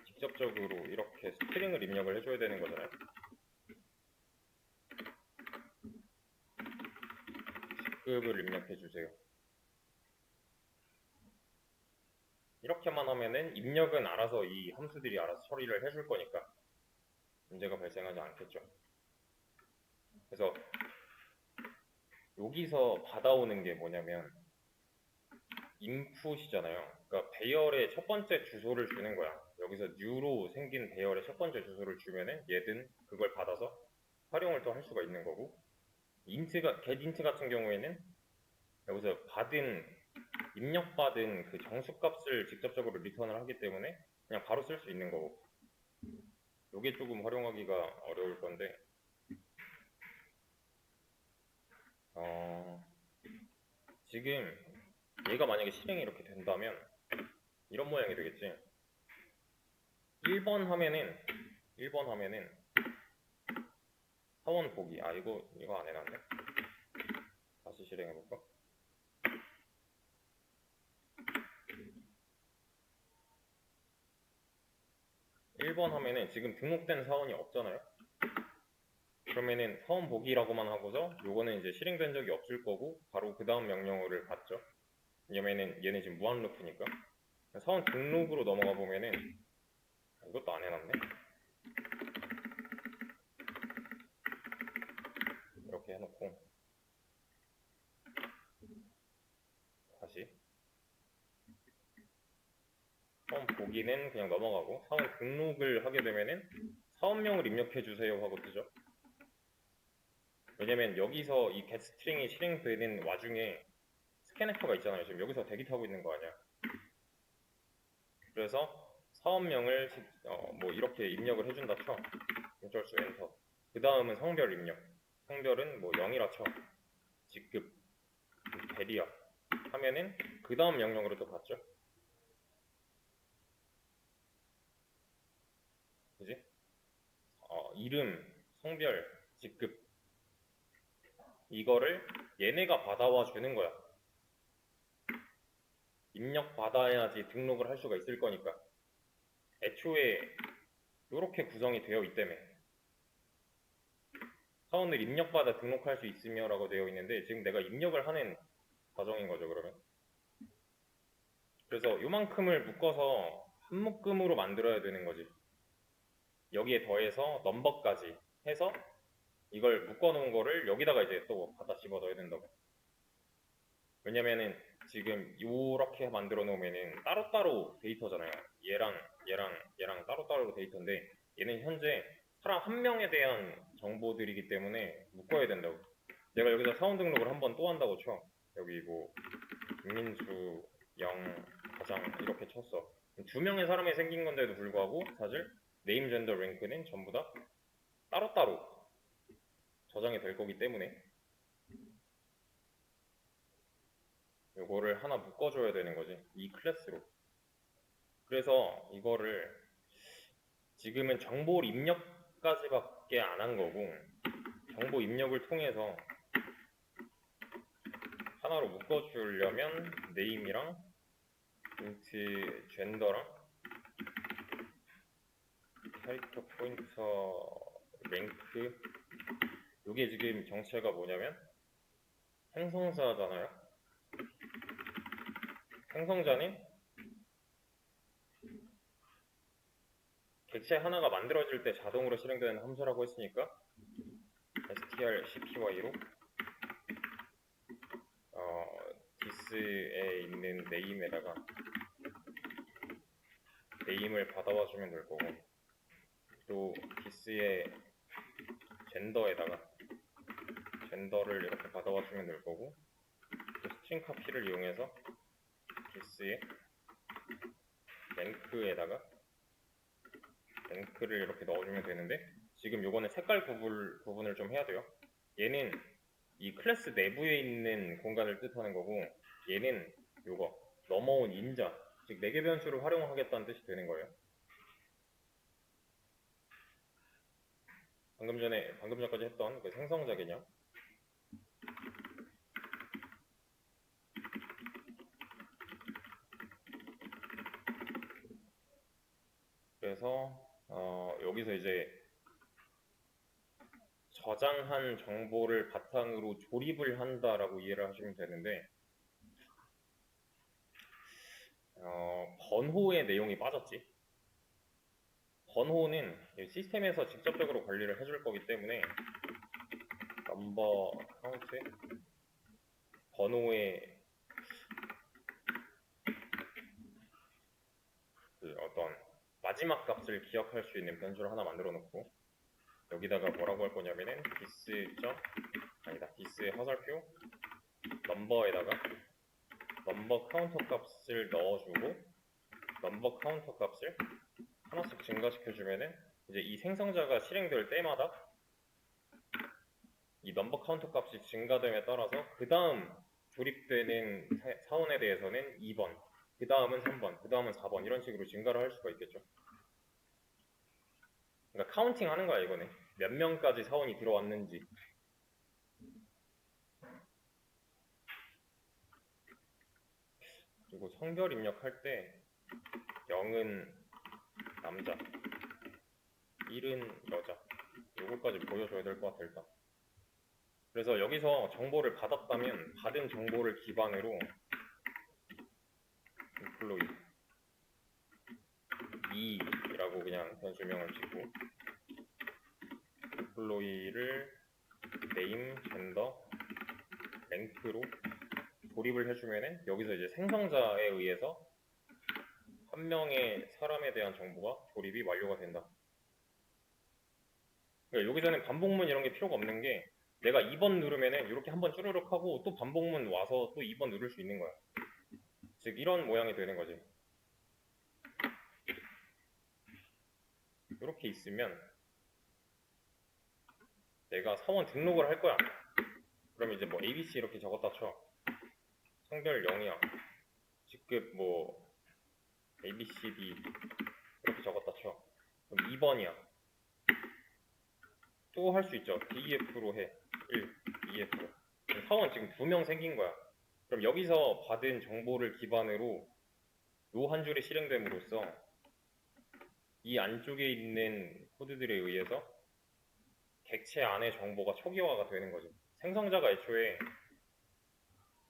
직접적으로 이렇게 스트링을 입력을 해줘야 되는 거잖아요. 직급을 입력해주세요. 이렇게만 하면은 입력은 알아서 이 함수들이 알아서 처리를 해줄 거니까 문제가 발생하지 않겠죠. 그래서 여기서 받아오는 게 뭐냐면 인풋이잖아요. 그러니까 배열의 첫 번째 주소를 주는 거야. 여기서 new로 생긴 배열의 첫 번째 주소를 주면은 얘든 그걸 받아서 활용을 또 할 수가 있는 거고, getInt 같은 경우에는 여기서 입력받은 그 정수값을 직접적으로 리턴을 하기 때문에 그냥 바로 쓸 수 있는 거고, 이게 조금 활용하기가 어려울 건데, 지금 얘가 만약에 실행이 이렇게 된다면 이런 모양이 되겠지. 1번 하면은 사원 보기. 이거 안 해놨네. 다시 실행해볼까? 1번 하면은 지금 등록된 사원이 없잖아요. 그러면은 사원 보기라고만 하고서 요거는 이제 실행된 적이 없을 거고 바로 그 다음 명령어를 받죠. 왜냐면은 얘는 지금 무한 루프니까. 사원 등록으로 넘어가 보면은 이것도 안 해놨네. 이렇게 해놓고 거기는 그냥 넘어가고 사원 등록을 하게 되면은 사원명을 입력해 주세요 하고 뜨죠. 왜냐면 여기서 이 getString이 실행되는 와중에 스캐네커가 있잖아요. 지금 여기서 대기 타고 있는 거 아니야. 그래서 사원명을 뭐 이렇게 입력을 해준다 쳐. 컨트롤 엔터. 그 다음은 성별 입력. 성별은 뭐 0이라 쳐. 직급, 대리야 하면은 그 다음 명령으로 또 갔죠. 그지? 이름, 성별, 직급 이거를 얘네가 받아와 주는 거야. 입력 받아야지 등록을 할 수가 있을 거니까. 애초에 이렇게 구성이 되어 있다며. 사원을 입력받아 등록할 수 있으며 라고 되어 있는데 지금 내가 입력을 하는 과정인 거죠, 그러면. 그래서 요만큼을 묶어서 한 묶음으로 만들어야 되는 거지. 여기에 더해서 넘버까지 해서 이걸 묶어놓은 거를 여기다가 이제 또 갖다 집어 넣어야 된다고. 왜냐면은 지금 요렇게 만들어 놓으면은 따로따로 데이터잖아요. 얘랑 따로따로 데이터인데 얘는 현재 사람 한 명에 대한 정보들이기 때문에 묶어야 된다고. 내가 여기서 사원 등록을 한번 또 한다고 쳐. 여기 뭐 김민수, 영, 과장 이렇게 쳤어. 두 명의 사람이 생긴 건데도 불구하고 사실 네임, 젠더, 랭크는 전부 다 따로따로 저장이 될 거기 때문에 요거를 하나 묶어줘야 되는 거지. 이 클래스로. 그래서 이거를 지금은 정보 입력까지밖에 안 한 거고 정보 입력을 통해서 하나로 묶어주려면 네임이랑 인트 젠더랑 캐릭터 포인터 랭크 요게 지금 정체가 뭐냐면 생성자잖아요. 생성자는 객체 하나가 만들어질 때 자동으로 실행되는 함수라고 했으니까 strcpy로 this에 있는 네임에다가 네임을 받아와 주면 될 거고 또 this의 젠더에다가 젠더를 이렇게 받아와 주면 될 거고 또 스트링 카피를 이용해서 this의 랭크에다가 랭크를 이렇게 넣어주면 되는데 지금 요거는 색깔 구분을 좀 해야 돼요. 얘는 이 클래스 내부에 있는 공간을 뜻하는 거고 얘는 요거 넘어온 인자 즉 4개 변수를 활용하겠다는 뜻이 되는 거예요. 방금 전까지 했던 그 생성자 개념. 그래서 여기서 이제 저장한 정보를 바탕으로 조립을 한다라고 이해를 하시면 되는데 번호의 내용이 빠졌지. 번호는 시스템에서 직접적으로 관리를 해줄 거기 때문에 넘버 카운트 번호의 그 어떤 마지막 값을 기억할 수 있는 변수를 하나 만들어 놓고 여기다가 뭐라고 할 거냐면은 this 화살표 넘버에다가 넘버 카운터 값을 넣어주고 넘버 카운터 값을 하나씩 증가시켜주면은 이제 이 생성자가 실행될 때마다 이 넘버 카운터 값이 증가됨에 따라서 그 다음 조립되는 사원에 대해서는 2번, 그 다음은 3번, 그 다음은 4번 이런 식으로 증가를 할 수가 있겠죠. 그러니까 카운팅 하는 거야 이거는. 몇 명까지 사원이 들어왔는지. 그리고 성별 입력할 때 0은 남자, 1은 여자. 요거까지 보여줘야 될 것 같아 일단. 그래서 여기서 정보를 받았다면 받은 정보를 기반으로 employee 2라고 그냥 변수명을 짓고 employee를 name, gender, rank로 조립을 해주면은 여기서 이제 생성자에 의해서 한 명의 사람에 대한 정보가 조립이 완료가 된다. 그러니까 여기서는 반복문 이런 게 필요가 없는 게 내가 2번 누르면은 이렇게 한번 쭈르륵 하고 또 반복문 와서 또 2번 누를 수 있는 거야. 즉 이런 모양이 되는 거지. 이렇게 있으면 내가 사원 등록을 할 거야. 그럼 이제 뭐 ABC 이렇게 적었다 쳐. 성별 0이야. 직급 뭐 ABCD 이렇게 적었다 쳐. 그럼 2번이야. 또 할 수 있죠. DEF로 해. 1, EF로. 사원 지금 2명 생긴 거야. 그럼 여기서 받은 정보를 기반으로 요 한 줄이 실행됨으로써 이 안쪽에 있는 코드들에 의해서 객체 안의 정보가 초기화가 되는 거죠. 생성자가 애초에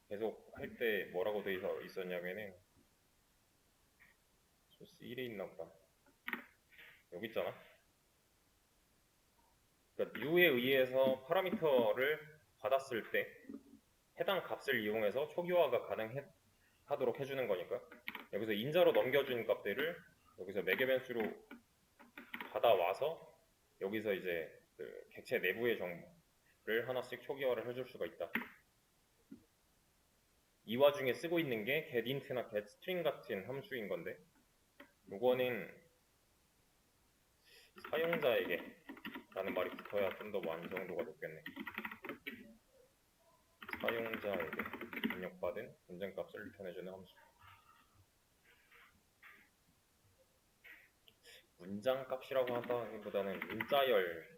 계속 할 때 뭐라고 돼 있었냐면은 소스 1에 있나 보다. 여기 있잖아. 그러니까 new에 의해서 파라미터를 받았을 때 해당 값을 이용해서 초기화가 가능하도록 해주는 거니까 여기서 인자로 넘겨준 값들을 여기서 매개 변수로 받아와서 여기서 이제 그 객체 내부의 정보를 하나씩 초기화를 해줄 수가 있다. 이 와중에 쓰고 있는 게 getInt나 getString 같은 함수인 건데 요거는 사용자에게 라는 말이 붙어야 좀 더 완성도가 높겠네. 사용자에게 입력받은 문장값을 return 함수. 문장값이라고 하다기보다는 문자열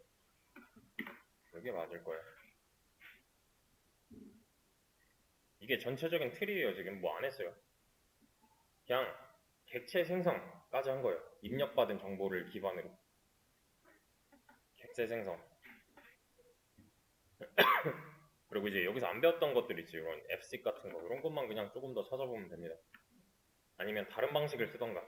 이게 맞을 거야. 이게 전체적인 틀이에요. 지금 뭐 안 했어요. 그냥 객체 생성까지 한 거예요. 입력받은 정보를 기반으로 객체 생성. 그리고 이제 여기서 안 배웠던 것들 있지. 이런 fc 같은 거 이런 것만 그냥 조금 더 찾아보면 됩니다. 아니면 다른 방식을 쓰던가.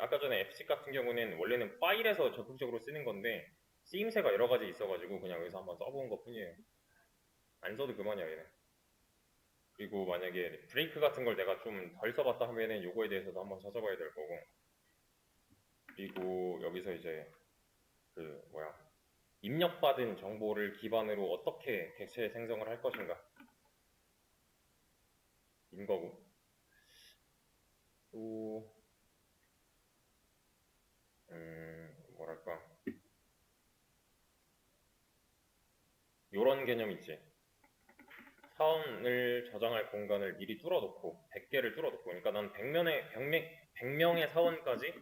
아까 전에 fc 같은 경우는 원래는 파일에서 적극적으로 쓰는 건데 쓰임새가 여러 가지 있어가지고 그냥 여기서 한번 써본 것 뿐이에요. 안 써도 그만이야 얘는. 그리고 만약에 브레이크 같은 걸 내가 좀 덜 써봤다 하면은 요거에 대해서도 한번 찾아봐야 될 거고. 그리고 여기서 이제 입력받은 정보를 기반으로 어떻게 객체 생성을 할 것인가 인 거고. 또 뭐랄까 요런 개념 있지. 사원을 저장할 공간을 미리 뚫어놓고 100개를 뚫어놓고 그러니까 난 100명의 사원까지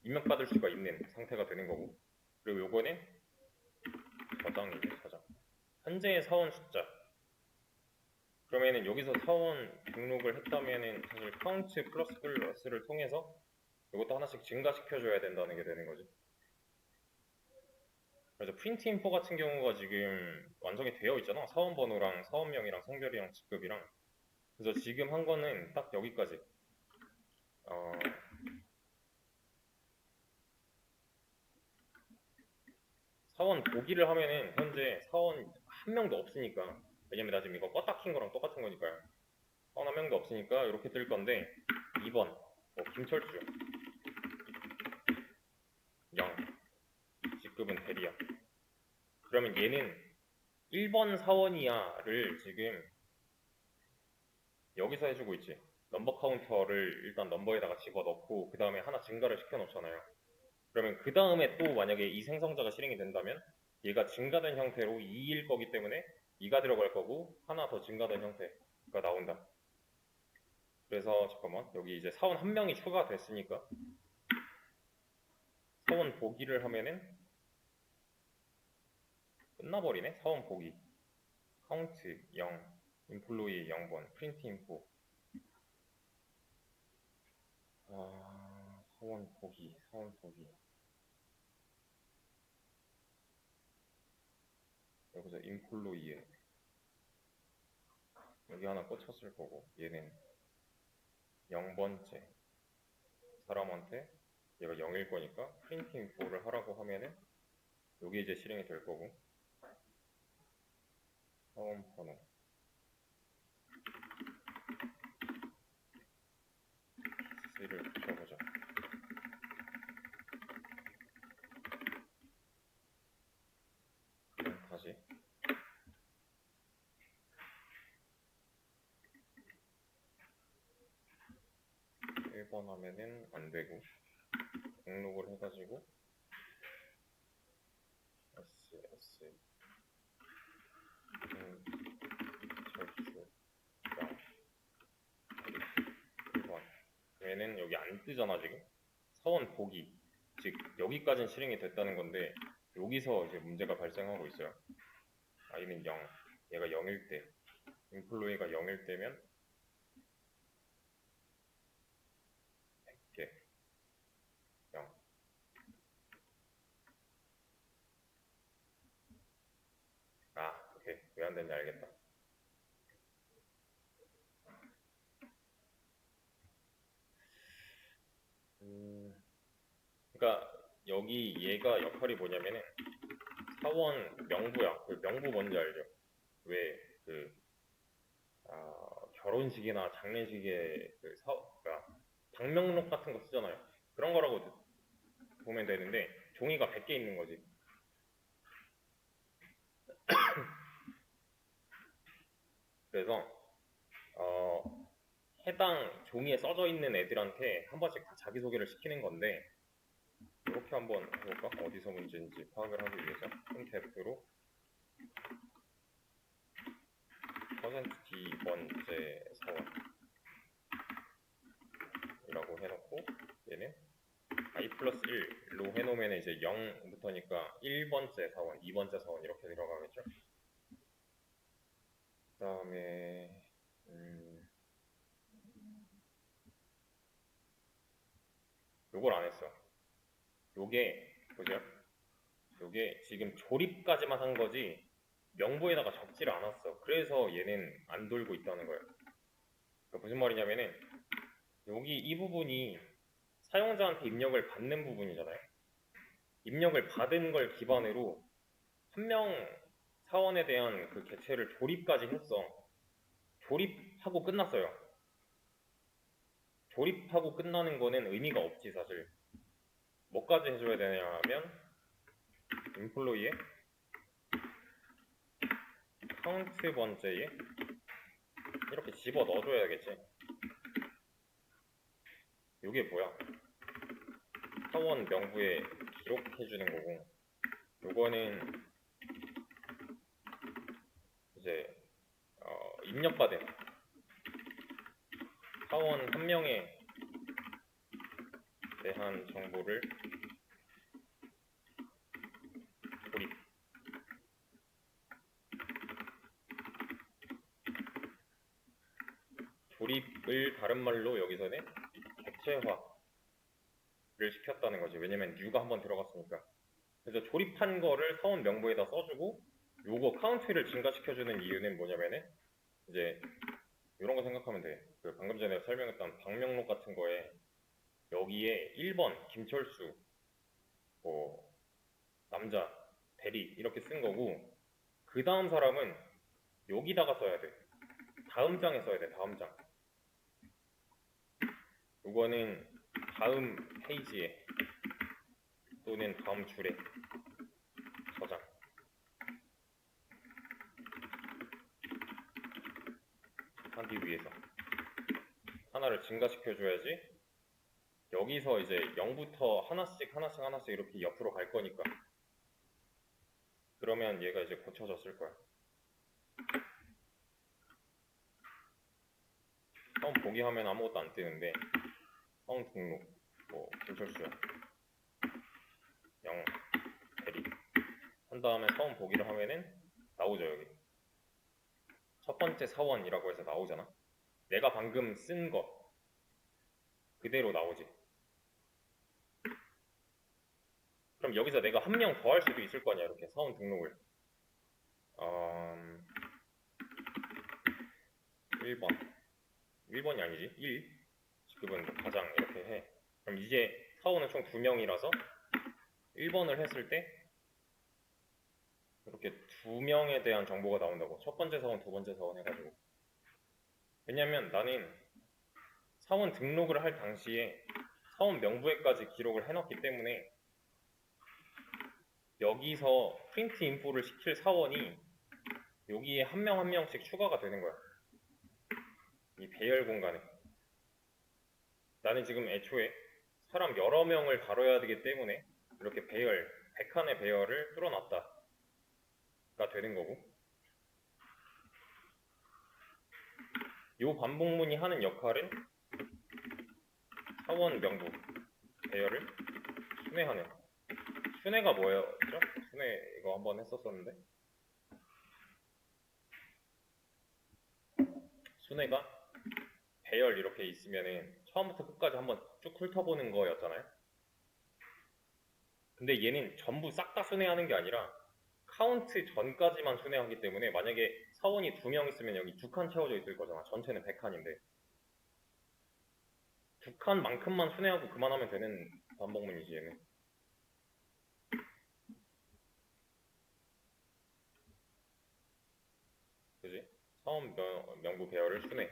입력받을 수가 있는 상태가 되는 거고. 그리고 요거는 저장이지. 저장 현재의 사원 숫자. 그러면은 여기서 사원 등록을 했다면은 사실 카운트 플러스 플러스를 통해서 이것도 하나씩 증가시켜줘야 된다는 게 되는 거지. 그래서 프린트 인포 같은 경우가 지금 완성이 되어 있잖아. 사원 번호랑 사원명이랑 성별이랑 직급이랑. 그래서 지금 한 거는 딱 여기까지. 사원 보기를 하면은 현재 사원 한 명도 없으니까. 왜냐면 나 지금 이거 껐다 킨 거랑 똑같은 거니까요. 사원 한 명도 없으니까 이렇게 뜰 건데 2번 김철주 0 직급은 대리야. 그러면 얘는 1번 사원이야를 지금 여기서 해주고 있지. 넘버 카운터를 일단 넘버에다가 집어넣고 그 다음에 하나 증가를 시켜놓잖아요. 그러면 그 다음에 또 만약에 이 생성자가 실행이 된다면 얘가 증가된 형태로 2일 거기 때문에 2가 들어갈 거고 하나 더 증가된 형태가 나온다. 그래서 잠깐만 여기 이제 사원 한 명이 추가됐으니까 사원 보기를 하면은 끝나버리네. 사원 보기 카운트 0 인플로이 0번 프린트 인포 사원 보기 여기서 인플로이에 여기 하나 꽂혔을 거고 얘는 0번째 사람한테 얘가 0일 거니까 프린트 인포를 하라고 하면은 여기 이제 실행이 될 거고 사원 번호 C를 붙여보자. 다시 1번 하면은 안 되고 등록을 해가지고 SS 철수 1번 얘는 여기 안 뜨잖아 지금. 사원 보기, 즉 여기까지는 실행이 됐다는 건데 여기서 이제 문제가 발생하고 있어요. i는 0, 얘가 0일 때, 인플로이가 0일 때면 100개 0. 아, 오케이. 왜 안 됐는지 알겠다. 그러니까 여기 얘가 역할이 뭐냐면은 사원 명부야. 그 명부 뭔지 알죠? 왜 그 결혼식이나 장례식에 그러니까 방명록 같은 거 쓰잖아요. 그런 거라고 보면 되는데 종이가 100개 있는 거지. 그래서 해당 종이에 써져 있는 애들한테 한 번씩 다 자기소개를 시키는 건데 이렇게 한번 해볼까? 어디서 문제인지 파악을 하기 위해서 콘택트로 %D 번째 사원이라고 해놓고 얘는 i 플러스 1로 해놓으면 이제 0부터니까 1번째 사원, 2번째 사원 이렇게 들어가겠죠? 그 다음에 요걸 안 했어. 요게 보세요. 요게 지금 조립까지만 한 거지 명부에다가 적지를 않았어. 그래서 얘는 안 돌고 있다는 거예요. 그러니까 무슨 말이냐면은 여기 이 부분이 사용자한테 입력을 받는 부분이잖아요. 입력을 받은 걸 기반으로 한 명 사원에 대한 그 개체를 조립까지 했어. 조립하고 끝났어요. 조립하고 끝나는 거는 의미가 없지 사실. 뭐까지 해줘야 되냐 하면 인플로이에 카운트 번째에 이렇게 집어 넣어줘야겠지. 이게 뭐야? 사원 명부에 기록해주는 거고 요거는 이제 입력받은 사원 한 명에 대한 정보를 조립을 다른 말로 여기서는 객체화를 시켰다는 거지. 왜냐면 U가 한번 들어갔으니까. 그래서 조립한 거를 사원 명부에다 써주고 요거 카운트를 증가시켜주는 이유는 뭐냐면은 이제 이런 거 생각하면 돼. 그 방금 전에 설명했던 방명록 같은 거에 여기에 1번 김철수 뭐 남자 대리 이렇게 쓴 거고 그 다음 사람은 여기다가 써야 돼. 다음 장에 써야 돼. 다음 장. 요거는 다음 페이지에 또는 다음 줄에 저장 하기 위해서 하나를 증가시켜줘야지. 여기서 이제 0부터 하나씩 이렇게 옆으로 갈 거니까 그러면 얘가 이제 고쳐졌을 거야. 처음 보기 하면 아무것도 안 뜨는데 처음 등록 뭐 김철수야 0 대리 한 다음에 처음 보기를 하면은 나오죠. 여기 첫 번째 사원이라고 해서 나오잖아. 내가 방금 쓴 거 그대로 나오지. 그럼 여기서 내가 한 명 더 할 수도 있을 거 아니야. 이렇게 사원 등록을 1번이 아니지 1 지급은 가장 이렇게 해. 그럼 이제 사원은 총 2명이라서 1번을 했을 때 이렇게 2명에 대한 정보가 나온다고. 첫 번째 사원, 두 번째 사원 해가지고. 왜냐면 나는 사원 등록을 할 당시에 사원 명부에까지 기록을 해놨기 때문에 여기서 프린트 인포를 시킬 사원이 여기에 한 명 한 명씩 추가가 되는 거야. 이 배열 공간에. 나는 지금 애초에 사람 여러 명을 다뤄야 되기 때문에 이렇게 배열, 100칸의 배열을 뚫어놨다가 되는 거고, 이 반복문이 하는 역할은 사원 명부 배열을 순회하는. 순회가 뭐였죠? 순회 이거 한번 했었었는데, 순회가 배열 이렇게 있으면은 처음부터 끝까지 한번 쭉 훑어보는 거였잖아요. 근데 얘는 전부 싹 다 순회하는 게 아니라 카운트 전까지만 순회하기 때문에 만약에 사원이 2명 있으면 여기 2칸 채워져 있을 거잖아. 전체는 100칸인데 2칸만큼만 순회하고 그만하면 되는 반복문이지 얘는. 그지? 사원 명부 배열을 순회.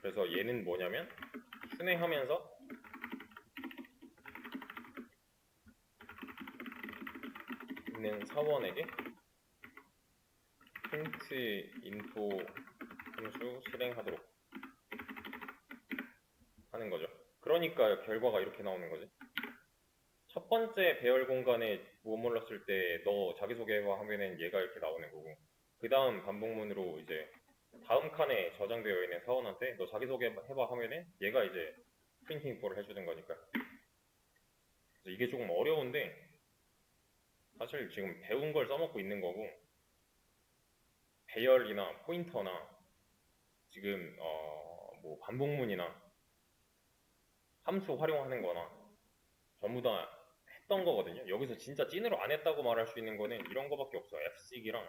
그래서 얘는 뭐냐면 순회하면서 있는 사원에게 프린트 인포 함수 실행하도록 하는 거죠. 그러니까 결과가 이렇게 나오는 거지. 첫 번째 배열 공간에 머물렀을 때 너 자기소개해봐 하면은 얘가 이렇게 나오는 거고, 그 다음 반복문으로 이제 다음 칸에 저장되어 있는 사원한테 너 자기소개해봐 하면은 얘가 이제 프린트 인포를 해주는 거니까. 그래서 이게 조금 어려운데 사실 지금 배운 걸 써먹고 있는 거고, 배열이나 포인터나 지금 뭐 반복문이나 함수 활용하는 거나 전부 다 했던 거거든요. 여기서 진짜 찐으로 안 했다고 말할 수 있는 거는 이런 거밖에 없어. fsig이랑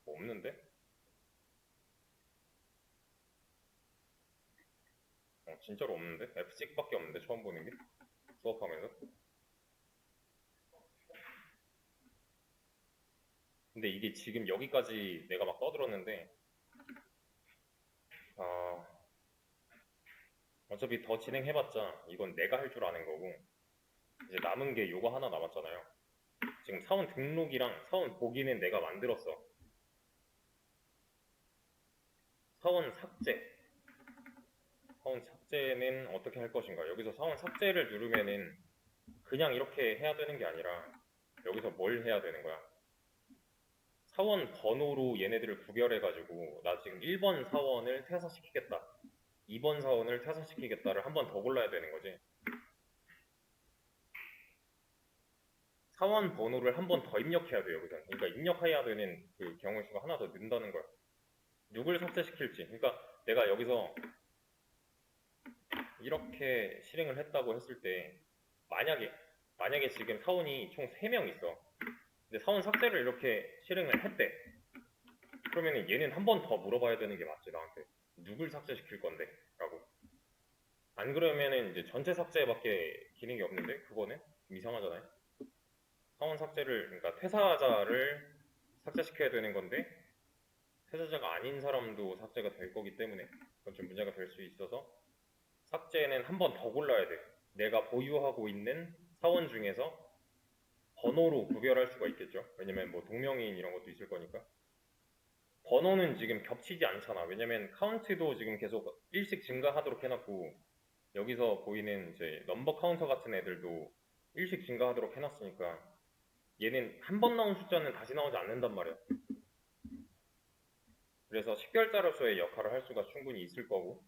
뭐 없는데? 진짜로 없는데? fsig밖에 없는데 처음 보는 게? 수업하면서? 근데 이게 지금 여기까지 내가 막 떠들었는데 아, 어차피 더 진행해봤자 이건 내가 할 줄 아는 거고, 이제 남은 게 요거 하나 남았잖아요. 지금 사원 등록이랑 사원 보기는 내가 만들었어. 사원 삭제. 사원 삭제는 어떻게 할 것인가? 여기서 사원 삭제를 누르면은 그냥 이렇게 해야 되는 게 아니라 여기서 뭘 해야 되는 거야? 사원 번호로 얘네들을 구별해가지고 나 지금 1번 사원을 퇴사시키겠다, 2번 사원을 퇴사시키겠다를 한 번 더 골라야 되는 거지. 사원 번호를 한 번 더 입력해야 돼요, 여기서. 그러니까 입력해야 되는 그 경우 수가 하나 더 는다는 거야. 누굴 삭제시킬지. 그러니까 내가 여기서 이렇게 실행을 했다고 했을 때 만약에 지금 사원이 총 3명 있어. 근데 사원 삭제를 이렇게 실행을 했대. 그러면 얘는 한 번 더 물어봐야 되는 게 맞지, 나한테. 누굴 삭제시킬 건데? 라고. 안 그러면은 이제 전체 삭제밖에 기능이 없는데, 그거는 좀 이상하잖아요. 사원 삭제를, 그러니까 퇴사자를 삭제시켜야 되는 건데 퇴사자가 아닌 사람도 삭제가 될 거기 때문에 그건 좀 문제가 될 수 있어서 삭제는 한 번 더 골라야 돼. 내가 보유하고 있는 사원 중에서 번호로 구별할 수가 있겠죠. 왜냐면 뭐 동명이인 이런 것도 있을 거니까. 번호는 지금 겹치지 않잖아. 왜냐면 카운트도 지금 계속 일씩 증가하도록 해놨고, 여기서 보이는 이제 넘버 카운터 같은 애들도 일씩 증가하도록 해놨으니까 얘는 한 번 나온 숫자는 다시 나오지 않는단 말이야. 그래서 식별자로서의 역할을 할 수가 충분히 있을 거고,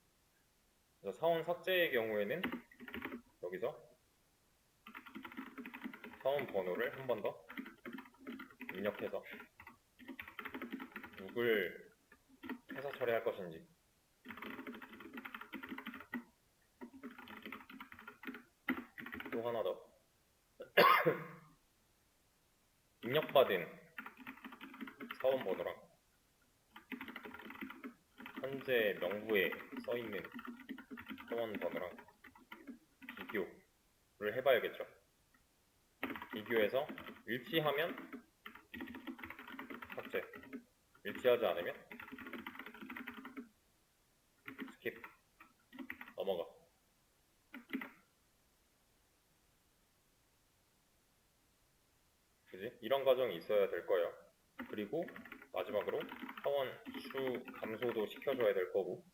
그래서 사원 삭제의 경우에는 여기서 사원 번호를 한 번 더 입력해서 누굴 회사 처리할 것인지. 또 하나 더. 입력받은 사원 번호랑 현재 명부에 써있는 사원 번호랑 비교를 해봐야겠죠. 비교해서 일치하면 일치하지 않으면 스킵, 넘어가. 그지? 이런 과정이 있어야 될 거예요. 그리고 마지막으로 사원 수 감소도 시켜줘야 될 거고.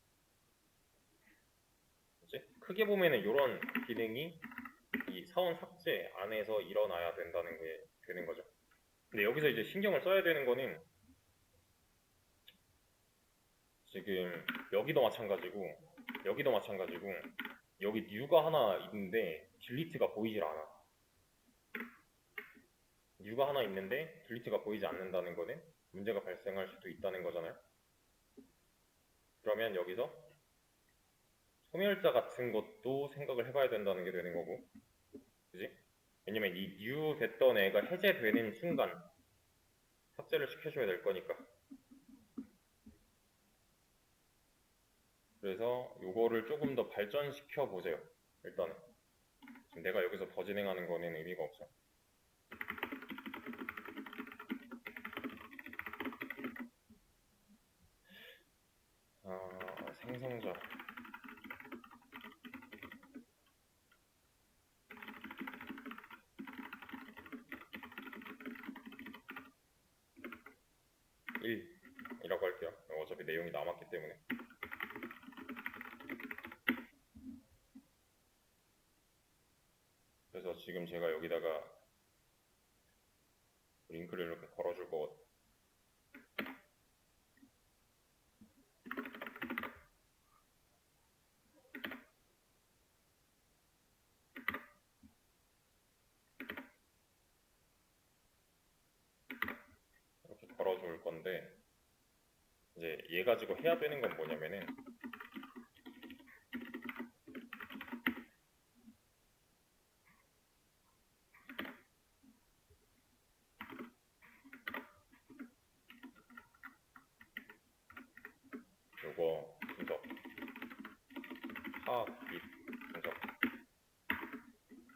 그지? 크게 보면은 이런 기능이 이 사원 삭제 안에서 일어나야 된다는 게 되는 거죠. 근데 여기서 이제 신경을 써야 되는 거는 지금 여기도 마찬가지고 여기 뉴가 하나 있는데 딜리트가 보이질 않아. 뉴가 하나 있는데 딜리트가 보이지 않는다는 거는 문제가 발생할 수도 있다는 거잖아요. 그러면 여기서 소멸자 같은 것도 생각을 해봐야 된다는 게 되는 거고, 그지? 왜냐면 이 뉴 됐던 애가 해제되는 순간 삭제를 시켜줘야 될 거니까. 그래서 요거를 조금 더 발전시켜 보세요. 일단은 지금 내가 여기서 더 진행하는 거는 의미가 없어. 생성자 이라고 할게요. 어차피 내용이 남았기 때문에. 그래서 지금 제가 여기다가 링크를 이렇게 걸어줄 거거든요. 이렇게 걸어줄 건데 이제 얘 가지고 해야 되는 건 뭐냐면은 요거 분석 habit 분석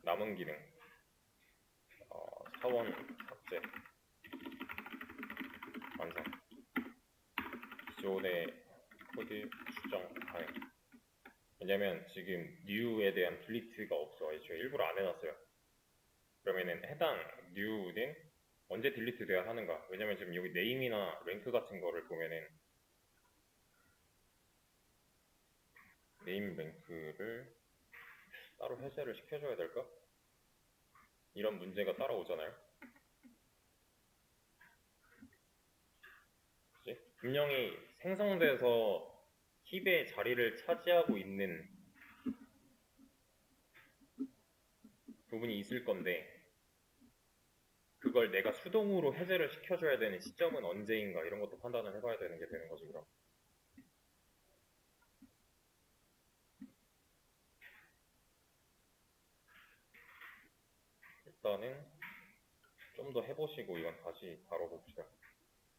남은 기능 사원 삭제 완성 기존의 코드 수정 가능. 왜냐면 지금 new에 대한 딜리트가 없어. 애초에 일부러 안 해놨어요. 그러면은 해당 new는 언제 딜리트 돼야 하는가? 왜냐면 지금 여기 네임이나 랭크 같은 거를 보면은 네임 랭크를 따로 해제를 시켜줘야 될까? 이런 문제가 따라오잖아요. 그치? 분명히 생성돼서 힙의 자리를 차지하고 있는 부분이 있을 건데 그걸 내가 수동으로 해제를 시켜줘야 되는 시점은 언제인가 이런 것도 판단을 해봐야 되는 게 되는 거지. 그럼 일단은 좀 더 해보시고 이건 다시 다뤄봅시다.